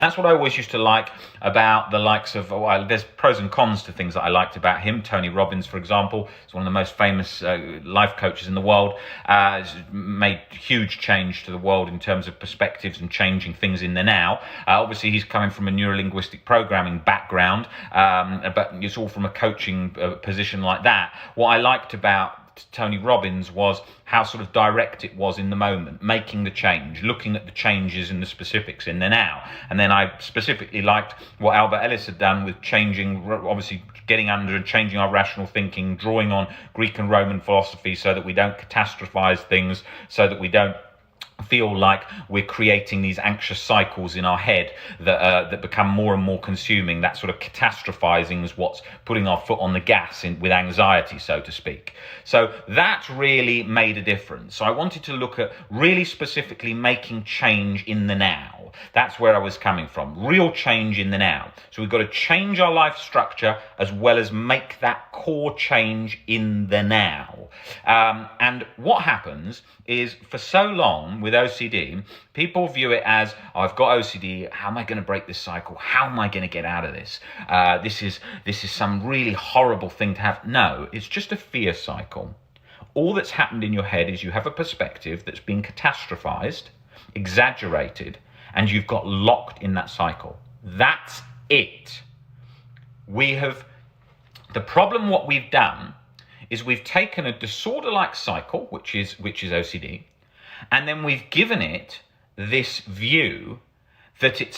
That's what I always used to like about the likes of, well, there's pros and cons to things that I liked about him. Tony Robbins, for example, is one of the most famous life coaches in the world. Has made huge change to the world in terms of perspectives and changing things in the now. Obviously, he's coming from a neurolinguistic programming background, but it's all from a coaching position like that. What I liked about Tony Robbins was how sort of direct it was in the moment, making the change, looking at the changes and the specifics in the now. And then I specifically liked what Albert Ellis had done with changing, obviously getting under and changing our rational thinking, drawing on Greek and Roman philosophy so that we don't catastrophize things, so that we don't feel like we're creating these anxious cycles in our head that become more and more consuming. That sort of catastrophizing is what's putting our foot on the gas with anxiety, so to speak. So that really made a difference. So I wanted to look at really specifically making change in the now. That's where I was coming from. Real change in the now. So we've got to change our life structure as well as make that core change in the now. And what happens is, for so long with OCD, people view it as, oh, I've got OCD, how am I going to break this cycle? How am I going to get out of this? This is some really horrible thing to have. No, it's just a fear cycle. All that's happened in your head is you have a perspective that's been catastrophized, exaggerated, and you've got locked in that cycle. That's it. The problem what we've done is we've taken a disorder-like cycle, which is OCD, and then we've given it this view that it's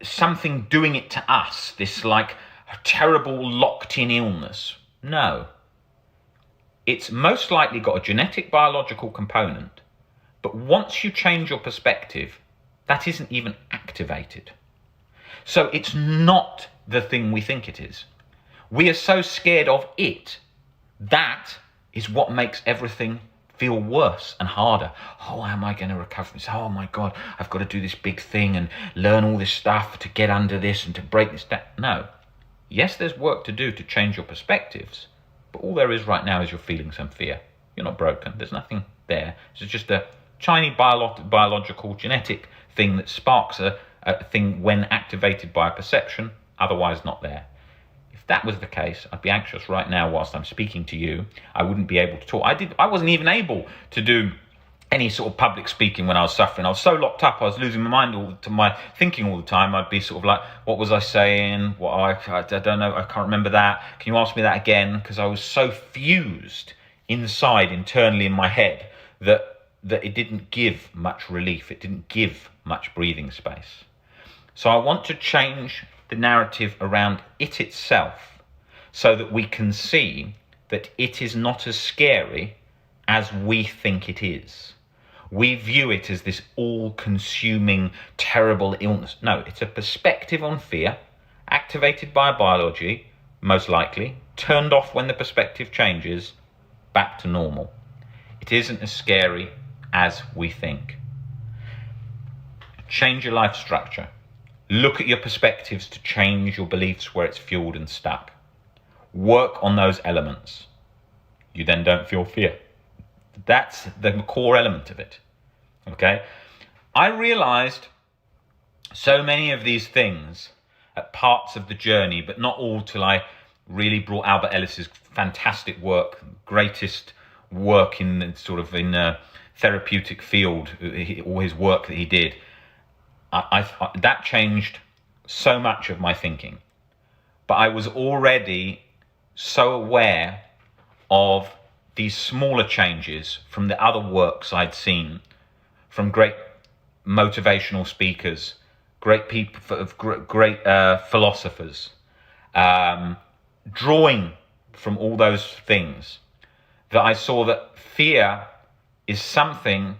something doing it to us, this like terrible locked-in illness. No. It's most likely got a genetic biological component, but once you change your perspective, that isn't even activated. So it's not the thing we think it is. We are so scared of it. That is what makes everything feel worse and harder. Oh, how am I going to recover from this? Oh my God, I've got to do this big thing and learn all this stuff to get under this and to break this down. No. Yes, there's work to do to change your perspectives, but all there is right now is you're feeling some fear. You're not broken. There's nothing there. It's just a tiny biological genetic thing that sparks a thing when activated by a perception, otherwise not there. If that was the case, I'd be anxious right now whilst I'm speaking to you. I wouldn't be able to talk. I wasn't even able to do any sort of public speaking when I was suffering. I was so locked up, I was losing my mind my thinking all the time. I'd be sort of like, what was I saying? I don't know, I can't remember that. Can you ask me that again? Because I was so fused internally in my head, that it didn't give much relief. It didn't give much breathing space. So I want to change the narrative around it itself so that we can see that it is not as scary as we think it is. We view it as this all-consuming, terrible illness. No, it's a perspective on fear, activated by biology, most likely, turned off when the perspective changes, back to normal. It isn't as scary as we think. Change your life structure. Look at your perspectives to change your beliefs where it's fueled and stuck. Work on those elements. You then don't feel fear. That's the core element of it. Okay? I realized so many of these things at parts of the journey, but not all, till I really brought Albert Ellis's fantastic work, greatest work in a therapeutic field, all his work that he did. That changed so much of my thinking. But I was already so aware of these smaller changes from the other works I'd seen, from great motivational speakers, great people, great philosophers, drawing from all those things, that I saw that fear is something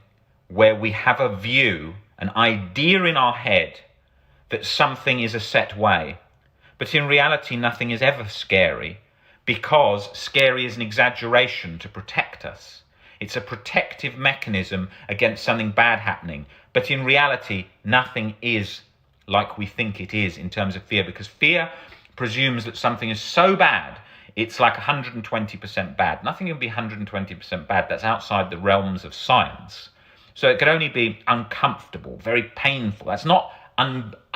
where we have a view, an idea in our head that something is a set way. But in reality, nothing is ever scary, because scary is an exaggeration to protect us. It's a protective mechanism against something bad happening. But in reality, nothing is like we think it is in terms of fear, because fear presumes that something is so bad, it's like 120% bad. Nothing can be 120% bad. That's outside the realms of science. So it could only be uncomfortable, very painful. That's not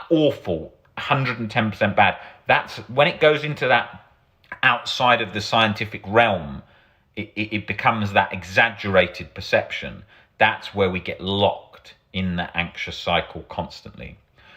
awful, 110% bad. That's when it goes into that outside of the scientific realm, it becomes that exaggerated perception. That's where we get locked in that anxious cycle constantly.